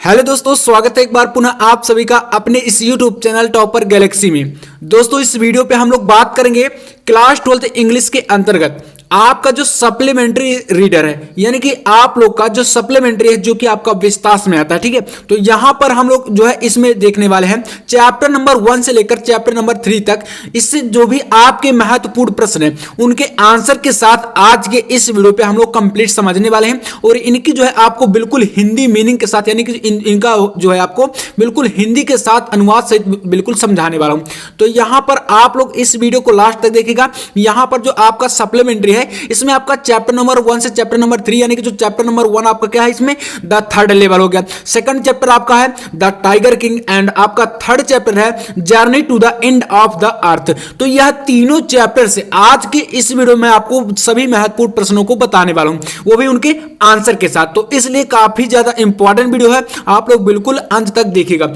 Hello दोस्तों, स्वागत है एक बार पुनः आप सभी का अपने इस YouTube चैनल टॉपर गैलेक्सी में। दोस्तों इस वीडियो पे हम लोग बात करेंगे क्लास 12th इंग्लिश के अंतर्गत आपका जो सप्लीमेंट्री रीडर है, यानी कि आप लोग का जो सप्लीमेंट्री है जो कि आपका विस्तार में आता है। ठीक है, तो यहां पर हम लोग जो है इसमें देखने वाले हैं चैप्टर नंबर 1 से लेकर चैप्टर नंबर 3 तक। इससे जो भी आपके महत्वपूर्ण प्रश्न है उनके आंसर के साथ आज के इस वीडियो पे हम लोग कंप्लीट समझने वाले हैं और इनकी जो है आपको बिल्कुल हिंदी मीनिंग के साथ, यानी कि इनका जो है आपको बिल्कुल हिंदी के साथ अनुवाद सहित बिल्कुल समझाने वाला हूं। तो यहां पर आप लोग इस वीडियो को लास्ट तक देखिएगा। यहां पर जो आपका सप्लीमेंट्री है इसमें आपका चैप्टर नंबर 1 से चैप्टर नंबर 3, यानी कि जो चैप्टर नंबर 1 आपका क्या है, इसमें द थर्ड लेवल हो गया। सेकंड चैप्टर आपका है द टाइगर किंग एंड आपका थर्ड चैप्टर है journey to the end of the earth. तो यह तीनों चैप्टर से आज के इस वीडियो में आपको सभी महत्वपूर्ण प्रश्नों को बताने वाला हूं, वो भी उनके आंसर के साथ। तो इसलिए काफी ज्यादा इंपॉर्टेंट वीडियो है, आप लोग बिल्कुल अंत तक देखिएगा।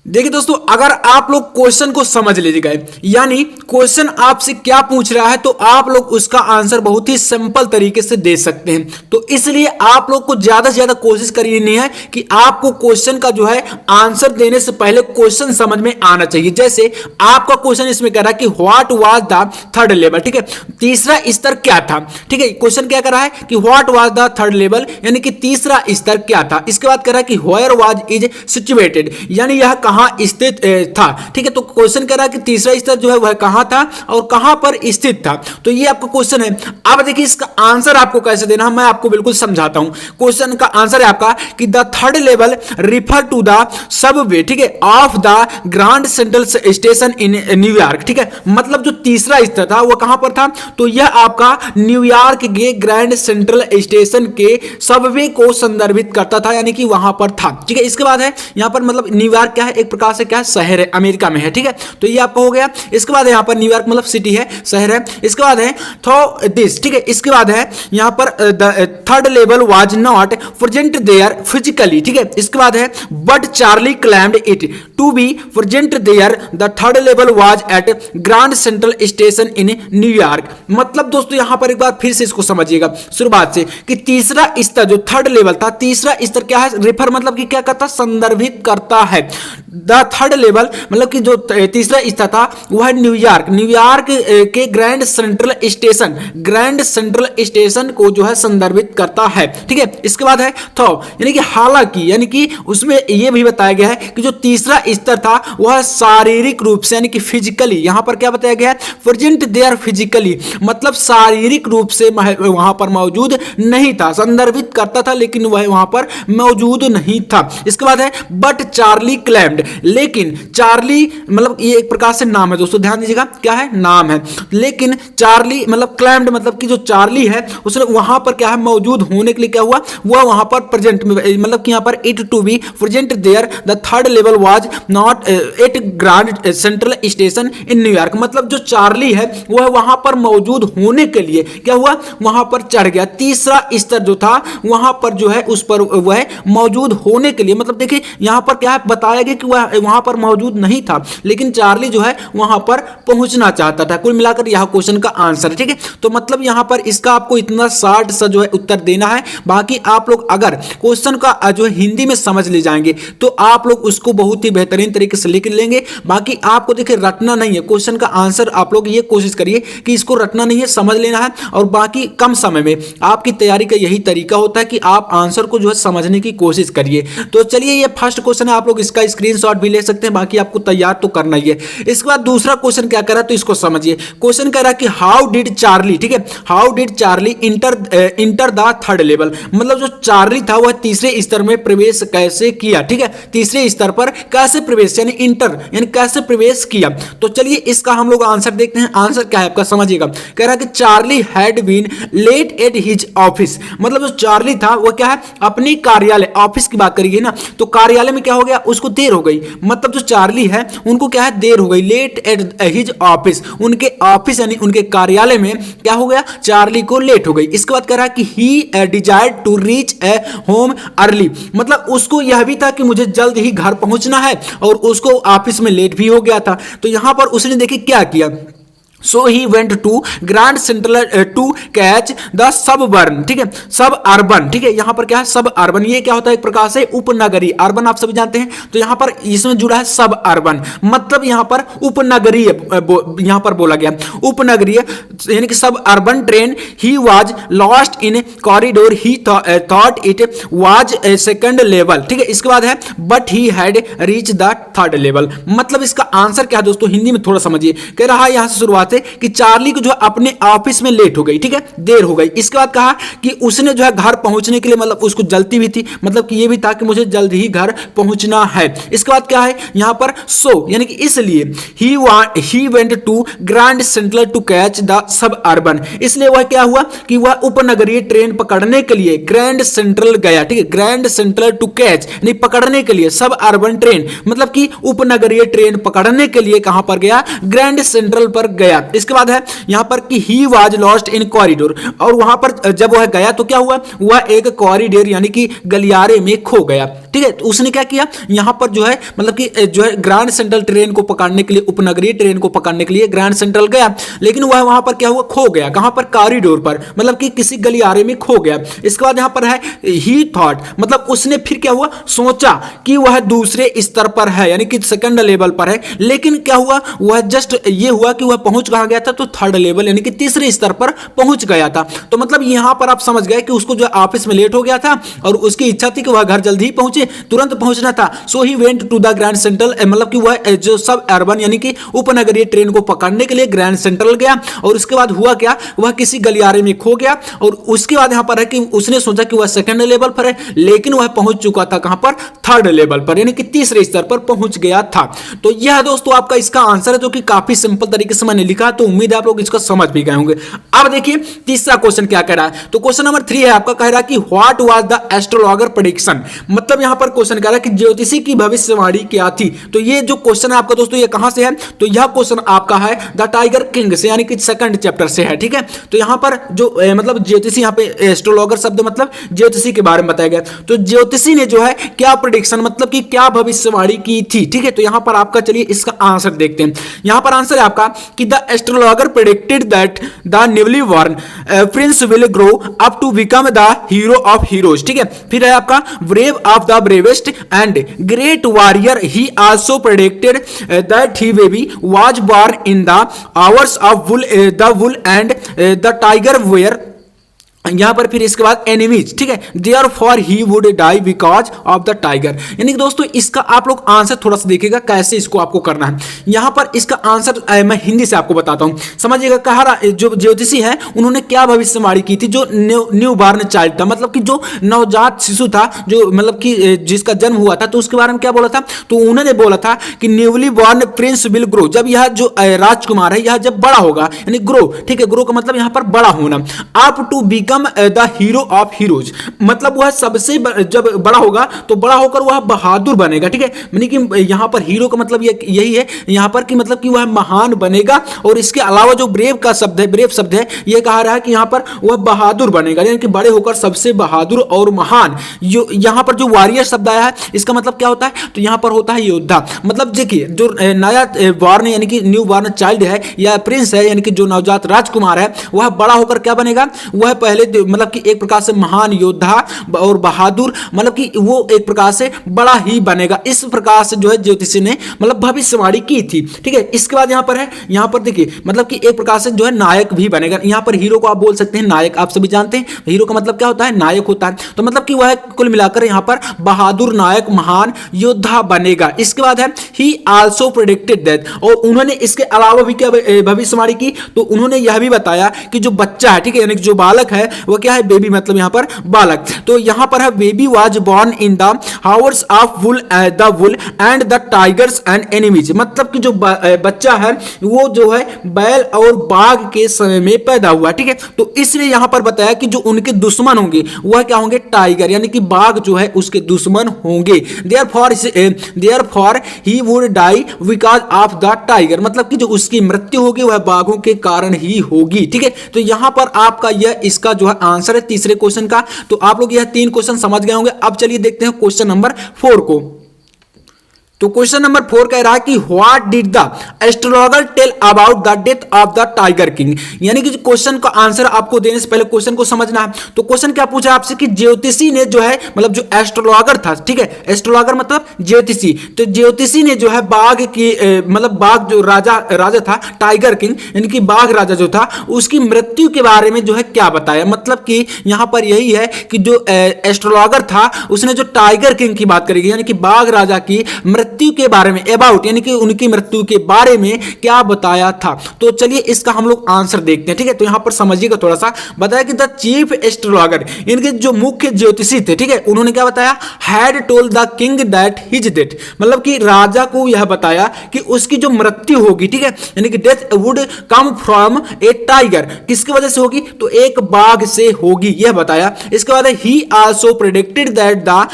देखिए दोस्तों, अगर आप लोग क्वेश्चन को समझ लीजिएगा, यानी क्वेश्चन आपसे क्या पूछ रहा है तो आप लोग उसका आंसर बहुत ही सिंपल तरीके से दे सकते हैं। तो इसलिए आप लोग को ज्यादा से ज्यादा कोशिश करनी है कि आपको क्वेश्चन का जो है आंसर देने से पहले क्वेश्चन समझ में आना चाहिए। जैसे आपका क्वेश्चन इसमें कह रहा है कि what was the third level. ठीक है, तीसरा स्तर क्या था। ठीक है, क्वेश्चन क्या कर रहा है कि what was the third level, यानी कि तीसरा स्तर क्या था। इसके बाद कह रहा है कि वेयर वाज इज सिचुएटेड, यानी यह कहां स्थित था। ठीक है, तो क्वेश्चन कह रहा है कि तीसरा स्तर जो है वह कहां था और कहां पर स्थित था। तो ये आपका क्वेश्चन है। अब देखिए इसका आंसर आपको कैसे देना है, मैं आपको बिल्कुल समझाता हूं। क्वेश्चन का आंसर है आपका कि the third level refer to the subway, ठीक है, of the Grand Central Station in New York. ठीक है, मतलब जो तीसरा स्तर था वह कहां पर था, तो यह आपका न्यूयॉर्क के ग्रैंड सेंट्रल स्टेशन के सबवे को संदर्भित करता था, यानी कि वहां पर था। ठीक है, इसके बाद है यहां पर मतलब न्यूयॉर्क क्या है, एक प्रकार से क्या है, शहर है, अमेरिका में है। ठीक है, तो ये आपका हो गया। इसके बाद यहां पर न्यूयॉर्क मतलब सिटी है, शहर है। इसके बाद है थो दिस, ठीक है, इसके बाद है यहां पर the third level was not present there physically. ठीक है, इसके बाद है but Charlie claimed it to be present there the third level was at Grand Central Station in New York. मतलब दोस्तों यहां पर एक बार फिर से इसको समझिएगा शुरुआत से कि तीसरा स्तर जो थर्ड लेवल था, तीसरा स्तर क्या है, रिफर मतलब कि क्या करता, संदर्भित करता है। द थर्ड लेवल मतलब कि जो तीसरा स्तर था वह न्यूयॉर्क के ग्रैंड सेंट्रल स्टेशन को जो है संदर्भित करता है। ठीक है, इसके बाद है थो, यानी कि हालांकि, यानी कि उसमें यह भी बताया गया है कि जो तीसरा स्तर था वह शारीरिक रूप से, यानी कि फिजिकली, यहां पर क्या बताया गया है, प्रेजेंट देयर फिजिकली, मतलब शारीरिक रूप से वहां पर मौजूद नहीं था, संदर्भित करता था लेकिन वह वहां पर मौजूद नहीं था। इसके बाद है बट चार्ली क्लेम्ड, लेकिन चार्ली मतलब ये एक प्रकार से नाम है दोस्तों, ध्यान दीजिएगा, क्या है, नाम है। लेकिन चार्ली मतलब क्लेम्ड मतलब कि जो चार्ली है उसने वहां पर क्या है, मौजूद होने के लिए क्या हुआ, वह वहां पर प्रेजेंट मतलब कि यहां पर it to be present there the third level was not at Grand Central Station in New York. मतलब जो चार्ली है वह वहां पर मौजूद होने के लिए क्या हुआ, वहां पर चढ़ गया। तीसरा स्तर जो था वहां पर जो है उस पर वह मौजूद होने के लिए, मतलब देखिए यहां पर क्या बताया गया कि वह वहां पर मौजूद नहीं था लेकिन चार्ली जो है वहां पर पहुंचना चाहता था। कुल मिलाकर यह क्वेश्चन का आंसर है। ठीक है, तो मतलब यहां पर इसका आपको इतना शॉर्ट सा जो है उत्तर देना है। बाकी आप लोग अगर क्वेश्चन का जो हिंदी में समझ ले जाएंगे तो आप लोग उसको बहुत ही बेहतरीन तरीके से लिख लेंगे। बाकी आपको देखिए रटना नहीं है क्वेश्चन का आंसर, आप लोग ये कोशिश करिए कि इसको रटना नहीं है, समझ लेना है। और बाकी कम समय में आपकी तैयारी का यही तरीका होता है कि आप आंसर को जो है समझने की कोशिश करिए। तो चलिए ये फर्स्ट क्वेश्चन है, आप लोग इसका स्क्रीनशॉट भी ले सकते हैं, बाकी आपको तैयार तो करना ही है। इसके बाद दूसरा क्वेश्चन क्या कर रहा है तो इसको समझिए। क्वेश्चन कह रहा है कि हाउ डिड चार्ली, ठीक है, how did Charlie enter the third level, मतलब जो चार्ली था वह तीसरे स्तर में प्रवेश कैसे किया। ठीक है, तीसरे स्तर पर कैसे प्रवेश, यानी इंटर यानी कैसे प्रवेश किया। तो चलिए इसका हम लोग आंसर देखते हैं। आंसर क्या है आपका, समझिएगा। कह रहा है कि Charlie had been late at his office, मतलब जो चार्ली था वह क्या है, अपनी कार्यालय, ऑफिस की बात करिए ना, तो कार्यालय में क्या हो गया, उसको देर हो गई। मतलब जो चार्ली है उनको क्या है, देर हो गई। लेट एट हिज ऑफिस, उनके ऑफिस यानी उनके कार्यालय में क्या हो गया, चार्ली को लेट हो गई। इसके बाद कह रहा है कि he desired to reach a home early, मतलब उसको यह भी था कि मुझे जल्द ही घर पहुंचना है और उसको ऑफिस में लेट भी हो गया था। तो यहां पर उसने देखिए क्या किया, so he went to Grand Central to catch the suburban, ठीक है, सब अर्बन, ठीक है, यहां पर क्या है सब अर्बन, ये क्या होता है एक प्रकार से उपनगरीय, अर्बन आप सभी जानते हैं, तो यहां पर इसमें जुड़ा है सब अर्बन, मतलब यहां पर उपनगरीय यहां पर बोला गया उपनगरीय यानी कि सब urban train, he was lost in corridor, he thought it was a second level, ठीक है, इसके बाद है but he had reach the third level, मतलब इसका आंसर क्या है दोस्तों, हिंदी में थोड़ा समझिए, कह रहा है यहां से शुरुआत है कि चार्ली को जो है अपने ऑफिस में लेट हो गई, ठीक है, देर हो गई, इसके बाद कहा कि उसने जो है घर पहुंचने के लिए मतलब उसको जल्दी भी थी, मतलब कि ये भी था कि मुझे जल्द ही घर पहुंचना है, इसके बाद क्या है यहां पर सो यानी कि इसलिए he went to Grand Central to catch the suburban, इसलिए वह क्या हुआ कि वह उपनगरीय ट्रेन पकड़ने के लिए ग्रैंड सेंट्रल गया, ठीक है, ग्रैंड सेंट्रल टू कैच यानी पकड़ने के लिए, सब अर्बन ट्रेन मतलब कि उपनगरीय ट्रेन पकड़ने के लिए कहां पर गया, ग्रैंड सेंट्रल पर गया, इसके बाद है यहां पर कि he was lost in corridor, और वहां पर जब वह गया तो क्या हुआ, वह एक कॉरिडोर यानी कि गलियारे में खो गया, ठीक है, तो उसने क्या किया यहां पर जो है मतलब कि जो है ग्रैंड सेंट्रल ट्रेन को पकड़ने के लिए, उपनगरीय ट्रेन को पकड़ने के लिए ग्रैंड सेंट्रल गया, लेकिन वह वहां पर क्या हुआ, खो गया, कहां पर, कॉरिडोर पर, मतलब कि किसी गलियारे में खो गया, इसके बाद यहां पर है ही थॉट, मतलब उसने फिर क्या हुआ, सोचा कि वह दूसरे स्तर पर है यानी कि सेकंड लेवल पर है, लेकिन क्या हुआ, वह जस्ट ये हुआ कि वह पहुंच कहां गया था, तो थर्ड लेवल यानी कि तीसरे स्तर पर पहुंच गया था, तो मतलब यहां पर आप समझ गए कि उसको जो ऑफिस में लेट हो गया था और उसकी इच्छा थी कि वह घर जल्दी ही पहुंचे, तुरंत पहुंचना था, so he went to the Grand Central, मतलब कि वह जो सब अर्बन यानी कि उपनगरीय ट्रेन को पकड़ने के लिए ग्रैंड सेंट्रल गया, और उसके बाद हुआ क्या, वह किसी गलियारे में खो गया, और उसके बाद यहां पर है कि उसने सोचा कि वह सेकंड लेवल पर है, लेकिन वह पहुंच चुका था कहां पर, थर्ड लेवल पर यानी कि तीसरे स्तर पर पहुंच गया था। तो यह दोस्तों आपका इसका आंसर है, जो कि काफी सिंपल तरीके से मैंने लिखा, तो उम्मीद है आप लोग इसको समझ भी गए होंगे। अब देखिए तीसरा क्वेश्चन क्या कह रहा है, तो क्वेश्चन नंबर 3 है आपका, कह रहा है कि व्हाट वाज द एस्ट्रोलॉगर प्रेडिक्शन, मतलब यहां पर क्वेश्चन कह रहा है कि ज्योतिषी की भविष्यवाणी क्या थी, तो ये जो क्वेश्चन है आपका दोस्तों ये कहां से है, तो यह क्वेश्चन आपका है द टाइगर किंग से यानी कि सेकंड चैप्टर से है, ठीक है, तो यहां पर जो मतलब ज्योतिषी, यहां पे एस्ट्रोलॉगर शब्द मतलब ज्योतिषी के बारे में बताया गया, तो ज्योतिषी ने जो है क्या प्रेडिक्शन मतलब कि क्या भविष्यवाणी की थी, ठीक है, तो यहां पर आपका चलिए इसका आंसर देखते हैं। यहां पर आंसर है आपका कि the astrologer predicted that the newly born prince will grow up to become the hero of heroes, ठीक है, फिर है आपका brave of the bravest and great warrior, he also predicted that he baby was born in the hours of the wolf and the tiger were, यहां पर फिर इसके बाद एनिमीज, ठीक है, therefore he would die because of the tiger, यानी कि दोस्तों इसका आप लोग आंसर थोड़ा सा देखिएगा कैसे इसको आपको करना है। यहां पर इसका आंसर मैं हिंदी से आपको बताता हूं, समझिएगा, कहा जो ज्योतिषी है उन्होंने क्या भविष्यवाणी की थी, जो न्यू बॉर्न चाइल्ड था, मतलब कि जो नवजात शिशु था, जो मतलब कि जिसका जन्म हुआ था, तो उसके बारे में क्या बोला था, तो उन्होंने बोला था कि newly born prince will grow, जब यह जो राजकुमार है यह जब बड़ा होगा, यानी ग्रो, ठीक है, ग्रो का मतलब यहां पर बड़ा होना, up to become the hero of heroes, मतलब वह सबसे जब बड़ा होगा तो बड़ा होकर वह बहादुर बनेगा, ठीक है, यानी कि यहां पर हीरो का मतलब यही है यहां पर कि मतलब कि वह महान बनेगा, और इसके अलावा जो ब्रेव का शब्द है, ब्रेव शब्द है, यह कहा रहा है कि यहां पर वह बहादुर बनेगा, यानी कि बड़े होकर सबसे बहादुर और महान। यहां पर जो वॉरियर शब्द आया है इसका मतलब क्या होता है, तो यहां पर होता है योद्धा, मतलब देखिए जो नया बॉर्न यानी कि न्यू बॉर्न चाइल्ड है या प्रिंस है यानी कि जो नवजात राजकुमार है, वह बड़ा होकर क्या बनेगा, वह पहले मतलब कि एक प्रकार से महान योद्धा और बहादुर, मतलब कि वो एक प्रकार से बड़ा ही बनेगा, इस प्रकार से जो है ज्योतिषी ने मतलब भविष्यवाणी की थी, ठीक है। इसके बाद यहां पर है, यहां पर देखिए मतलब कि एक प्रकार से जो है नायक भी बनेगा, यहां पर हीरो को आप बोल सकते हैं नायक, आप सभी जानते हैं हीरो का मतलब क्या होता है, नायक होता है, तो मतलब कि वह कुल मिलाकर यहां पर बहादुर, नायक, महान योद्धा बनेगा। इसके बाद है ही आल्सो प्रेडिक्टेड दैट, और उन्होंने इसके अलावा भी क्या भविष्यवाणी की, तो उन्होंने यह भी बताया कि जो बच्चा है, ठीक है, यानी जो बालक है वो क्या है, बेबी, मतलब यहां पर बालक, तो यहां पर है baby was born in the hours of bull and the tigers and enemies, मतलब कि जो बच्चा है वो जो है बैल और बाघ के समय में पैदा हुआ, ठीक है, तो इसलिए यहां पर बताया कि जो उनके दुश्मन होंगे वह क्या होंगे, टाइगर, यानी कि बाघ जो है उसके दुश्मन होंगे, therefore he would die because of the tiger, मतलब कि जो उसकी मृत्यु होगी वह बाघों के कारण ही होगी, ठीक है। तो यहां पर आपका यह इसका जो है आंसर है तीसरे क्वेश्चन का। तो आप लोग यह 3 क्वेश्चन समझ गए होंगे। अब चलिए देखते हैं क्वेश्चन नंबर 4 को। तो क्वेश्चन नंबर 4 कह रहा है कि what did the astrologer tell about the death of the tiger king. यानी कि क्वेश्चन का आंसर आपको देने से पहले क्वेश्चन को समझना है। तो क्वेश्चन क्या पूछा आपसे कि ज्योतिषी ने जो है मतलब जो एस्ट्रोलॉगर था, ठीक है, एस्ट्रोलॉगर मतलब ज्योतिषी, तो ज्योतिषी ने जो है बाघ की मतलब बाघ जो राजा था टाइगर किंग यानी कि बाघ राजा जो था उसकी मृत्यु के बारे में जो है क्या बताया। मतलब कि यहां पर यही है कि जो एस्ट्रोलॉगर था उसने जो टाइगर किंग की बात करी यानी कि बाघ राजा की मृत्यु के बारे में अबाउट यानी कि उनकी मृत्यु के बारे में क्या बताया था। तो चलिए इसका हम लोग आंसर देखते हैं, ठीक है। तो यहां पर समझिएगा थोड़ा सा, बताया कि द चीफ एस्ट्रोलॉगर इनके जो मुख्य ज्योतिषी थे, ठीक है, उन्होंने क्या बताया, had told the king that his death, मतलब कि राजा को यह बताया कि उसकी जो मृत्यु होगी, ठीक है, यानी कि death would come from A tiger, किसकी वजह से होगी, तो एक बाघ से होगी, यह बताया। इसके बाद he also predicted that the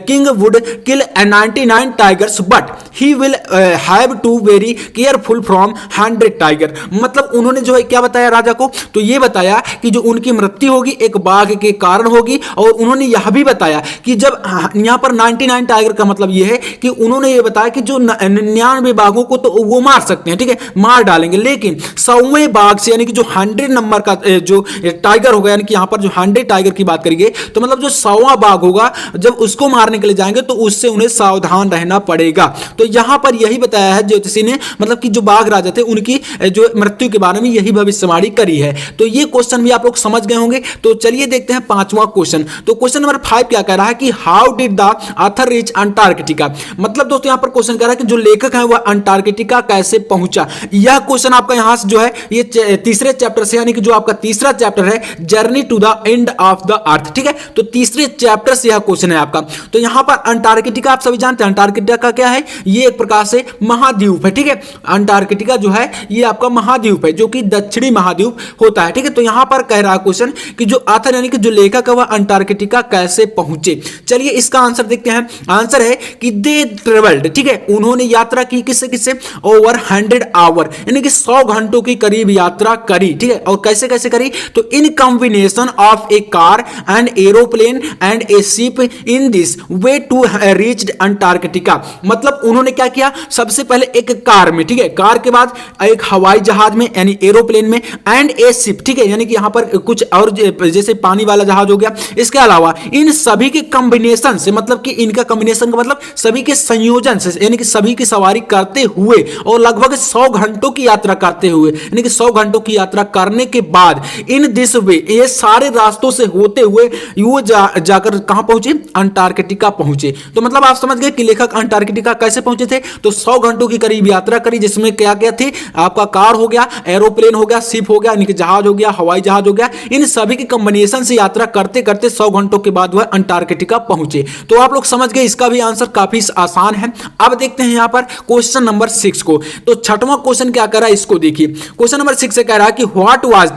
king would kill 99 tigers but he will have to very careful from 100 tiger. मतलब उन्होंने जो है क्या बताया राजा को, तो ये बताया कि जो उनकी मृत्यु होगी एक बाघ के कारण होगी, और उन्होंने यह भी बताया कि जब यहां पर 99 टाइगर का मतलब यह है कि उन्होंने ये बताया कि जो 99 बाघों को तो वो मार सकते हैं, ठीक है, मार डालेंगे, लेकिन 100वें बाघ से यानी कि जो 100 नंबर का जो टाइगर होगा, यानी कि यहां पर जो 100 टाइगर की बात करेंगे तो मतलब जो 100वां बाघ होगा जब उसको मारने के लिए जाएंगे तो उससे उन्हें सावधान रहना पड़ेगा। तो यहां पर यही बताया है ज्योतिषी ने, मतलब कि जो बाघ राजा थे उनकी जो मृत्यु के बारे में यही भविष्यवाणी करी है। तो ये क्वेश्चन भी आप लोग समझ गए होंगे। तो चलिए देखते हैं 5वां क्वेश्चन। तो क्वेश्चन नंबर 5 क्या कह रहा है कि how did the author reach Antarctica. मतलब दोस्तों यहां पर क्वेश्चन कह रहा है कि जो लेखक है वह अंटार्कटिका कैसे पहुंचा। यह क्वेश्चन आपका यहां से जो है ये तीसरे चैप्टर से, यानी कि जो आपका तीसरा चैप्टर है journey to the end of the earth, ठीक है, तो तीसरे चैप्टर से यह क्वेश्चन है आपका। तो यहां पर अंटार्कटिका आप सभी जानते हैं अंटार्कटिका क्या है, ये एक प्रकार से महाद्वीप है, ठीक है। अंटार्कटिका जो है ये आपका महाद्वीप है जो कि दक्षिणी महाद्वीप होता है, ठीक है। तो यहां पर कह रहा है क्वेश्चन कि जो ऑथर यानी कि जो लेखक है वह अंटार्कटिका कैसे पहुंचे। चलिए इसका आंसर देखते हैं। आंसर है कि दे ट्रेवल्ड, ठीक है, उन्होंने यात्रा की किससे किससे, ओवर 100 आवर यानी कि 100 घंटों की करीब यात्रा करी, ठीक है। और कैसे कैसे करी, तो in combination of a car and aeroplane and a ship in this way to reach Antarctica. मतलब उन्होंने क्या किया, सबसे पहले एक कार में, ठीक है, कार के बाद एक हवाई जहाज में यानी एरोप्लेन में एंड ए शिप, ठीक है, यानी कि यहां पर कुछ और जैसे पानी वाला जहाज हो गया। इसके अलावा इन सभी के कॉम्बिनेशन से, मतलब कि इनका कॉम्बिनेशन का मतलब सभी के संयोजन से, यानी कि सभी की सवारी करते हुए और लगभग 100 घंटों की यात्रा करते हुए, यानी कि 100 घंटों की यात्रा करने के बाद इन दिस वे, ये सारे रास्तों से होते हुए वो जाकर कहां पहुंचे, अंटार्कटिका पहुंचे। तो मतलब आप समझ गए कि लेखक अंटार्कटिका कैसे पहुंचे थे। तो 100 घंटों की करीब यात्रा करी जिसमें क्या क्या थी, आपका कार हो गया, एरोप्लेन हो गया, शिप हो गया, यानी कि जहाज हो गया, हवाई जहाज हो गया, इन सभी के कॉम्बिनेशन से यात्रा करते करते 100 घंटों के बाद वह अंटार्कटिका पहुंचे। तो आप लोग समझ गए, इसका भी आंसर काफी आसान है। अब देखते हैं यहां पर क्वेश्चन नंबर 6 को। तो 6वां क्वेश्चन क्या कर रहा है इसको देखिए। क्वेश्चन नंबर 6 से कह रहा है कि what was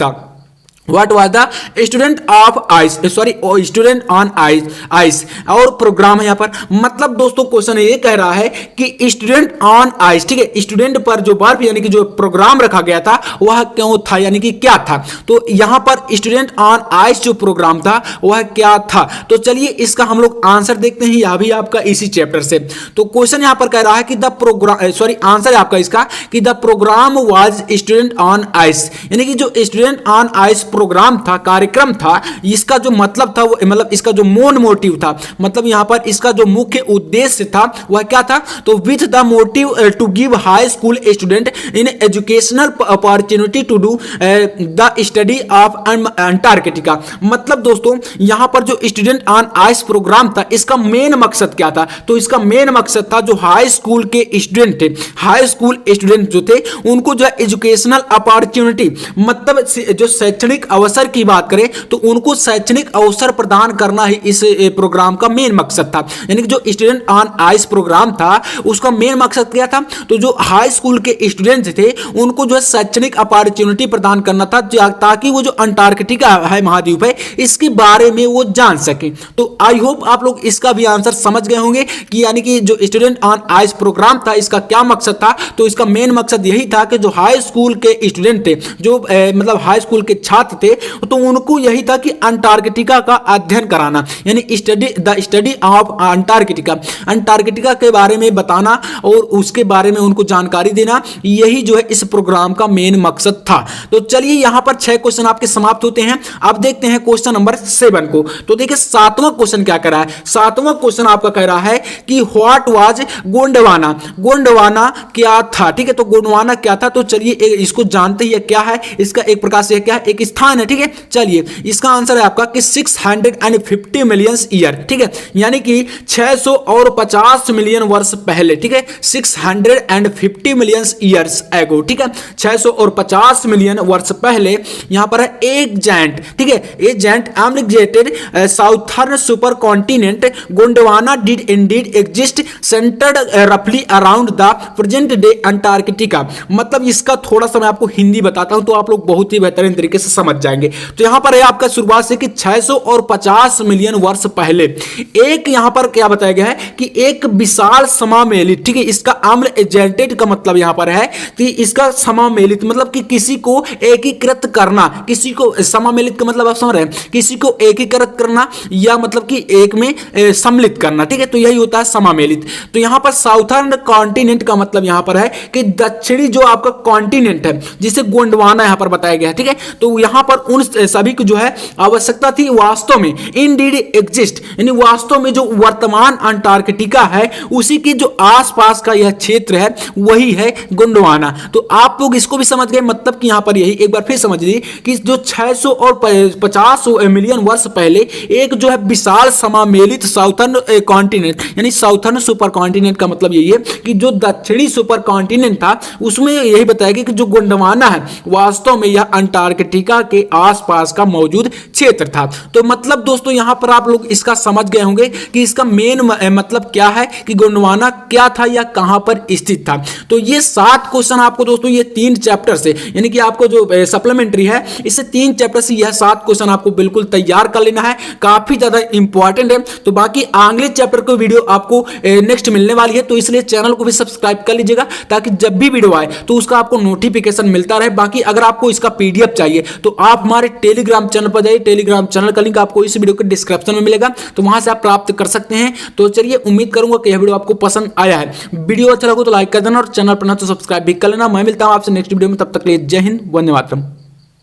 the student of ice, sorry student on ice और प्रोग्राम है यहां पर। मतलब दोस्तों क्वेश्चन ये कह रहा है कि स्टूडेंट ऑन आइस, ठीक है, स्टूडेंट पर जो बर्फ यानी कि जो प्रोग्राम रखा गया था वह क्यों था, यानी कि क्या था। तो यहां पर स्टूडेंट ऑन आइस जो प्रोग्राम था वह क्या था। तो चलिए इसका हम लोग आंसर देखते हैं, यह भी आपका इसी चैप्टर से। तो क्वेश्चन यहां पर कह रहा है कि द प्रोग्राम, सॉरी आंसर है आपका इसका कि the programme was Student on Ice, यानी कि जो स्टूडेंट ऑन आइस प्रोग्राम था, कार्यक्रम था, इसका जो मतलब था वो मतलब इसका जो मेन मोटिव था, मतलब यहां पर इसका जो मुख्य उद्देश्य था वह क्या था, तो with the motive to give high school student in educational opportunity to do the study of Antarctica. मतलब दोस्तों यहां पर जो स्टूडेंट ऑन आइस प्रोग्राम था इसका मेन मकसद क्या था, तो इसका मेन मकसद था जो हाई स्कूल के स्टूडेंट थे, हाई स्कूल स्टूडेंट जो थे उनको जो एजुकेशनल अपॉर्चुनिटी मतलब जो शैक्षणिक अवसर की बात करें तो उनको शैक्षणिक अवसर प्रदान करना ही इस प्रोग्राम का मेन मकसद था। यानी कि जो स्टूडेंट ऑन आइस प्रोग्राम था उसका मेन मकसद क्या था, तो जो हाई स्कूल के स्टूडेंट थे उनको जो है शैक्षणिक अपॉर्चुनिटी प्रदान करना था ताकि वो जो अंटार्कटिका है महाद्वीप है इसके बारे में वो जान सके। तो आई होप आप लोग इसका भी आंसर समझ गए होंगे कि यानी कि जो स्टूडेंट ऑन आइस प्रोग्राम था इसका क्या मकसद था। तो इसका मेन मकसद यही था कि जो हाई स्कूल के स्टूडेंट थे, जो मतलब हाई स्कूल के छात्र पदार्थ थे तो उनको यही था कि अंटार्कटिका का अध्ययन कराना, यानी स्टडी ऑफ अंटार्कटिका, अंटार्कटिका के बारे में बताना और उसके बारे में उनको जानकारी देना, यही जो है इस प्रोग्राम का मेन मकसद था। तो चलिए यहां पर 6 क्वेश्चन आपके समाप्त होते हैं। अब देखते हैं क्वेश्चन नंबर 7 को। तो देखिए 7वां क्वेश्चन क्या कह रहा है। 7वां क्वेश्चन आपका कह रहा है कि व्हाट वाज गोंडवाना, गोंडवाना क्या था। ठीक है, तो गोंडवाना क्या था, तो चलिए इसको जानते ही क्या है, इसका एक प्रकार से क्या है, एक स्थान है। ठीक है, चलिए इसका आंसर है आपका कि 650 मिलियन ईयर। ठीक है, यानी कि 650 मिलियन वर्ष पहले। ठीक है, 650 मिलियन ईयर्स एगो। ठीक है, 650 मिलियन वर्ष पहले यहां पर है एक जायंट। ठीक है, a giant emigrated southern super continent Gondwana did indeed exist centred रफली around the present day Antarctica. मतलब इसका थोड़ा सा मैं आपको हिंदी बताता हूं तो आप लोग बहुत ही बेहतरीन तरीके से समझ जाएंगे। तो यहां पर है आपका शुरुआत से कि 650 मिलियन वर्ष पहले एक यहां पर क्या बताया गया है कि एक विशाल समामेलित, ठीक है, इसका एमिग्रेटेड का मतलब यहां पर है कि इसका समामेलित मतलब कि किसी को एकीकृत करना, किसी को समामेलित का मतलब आप समझ रहे हैं, किसी को एकीकृत करना या मतलब कि एक में सम्मिलित करना। ठीक है, तो यही होता है समामेलित। तो यहां पर साउथर्न कॉन्टिनेंट का मतलब यहां पर है कि दक्षिणी जो आपका कॉन्टिनेंट है जिसे गोंडवाना यहां पर बताया गया है। ठीक है, तो यहां पर उन सभी की जो है आवश्यकता थी वास्तव में इंडीड एग्जिस्ट, यानी वास्तव में जो वर्तमान अंटार्कटिका है उसी के जो आसपास का यह क्षेत्र है वही है गोंडवाना। तो आप लोग इसको भी समझ गए, मतलब कि यहां पर यही एक बार फिर समझ लीजिए कि जो 650 मिलियन वर्ष पहले एक जो है विशाल समामेलित साउथर्न कॉन्टिनेंट, यानी साउथर्न सुपर कॉन्टिनेंट का मतलब यही है कि जो दक्षिणी सुपर कॉन्टिनेंट था उसमें यही बताया गया कि जो गोंडवाना है वास्तव में यह अंटार्कटिका के आसपास का मौजूद क्षेत्र था। तो मतलब दोस्तों यहां पर आप लोग इसका समझ गए होंगे कि इसका मेन मतलब क्या है कि गोंडवाना क्या था या कहां पर स्थित था। तो ये 7 क्वेश्चन आपको दोस्तों ये 3 चैप्टर से, यानी कि आपको जो सप्लीमेंट्री है इससे 3 चैप्टर से यह 7 क्वेश्चन आपको बिल्कुल तैयार कर लेना है, काफी ज्यादा इंपॉर्टेंट है। तो बाकी अगले चैप्टर को वीडियो आपको नेक्स्ट मिलने वाली है, तो इसलिए चैनल को भी सब्सक्राइब कर लीजिएगा ताकि जब भी वीडियो आए तो उसका आपको नोटिफिकेशन मिलता रहे। बाकी अगर आपको इसका पीडीएफ चाहिए तो आप हमारे टेलीग्राम चैनल पर जाइए, टेलीग्राम चैनल का लिंक आपको इस वीडियो के डिस्क्रिप्शन में मिलेगा, तो वहां से आप प्राप्त कर सकते हैं। तो चलिए उम्मीद करूंगा कि यह वीडियो आपको पसंद आया है। वीडियो अच्छा लगा तो लाइक कर देना और चैनल पर ना तो सब्सक्राइब भी कर लेना। मैं मिलता हूं आपसे नेक्स्ट वीडियो में, तब तक के लिए जय हिंद, वंदे मातरम।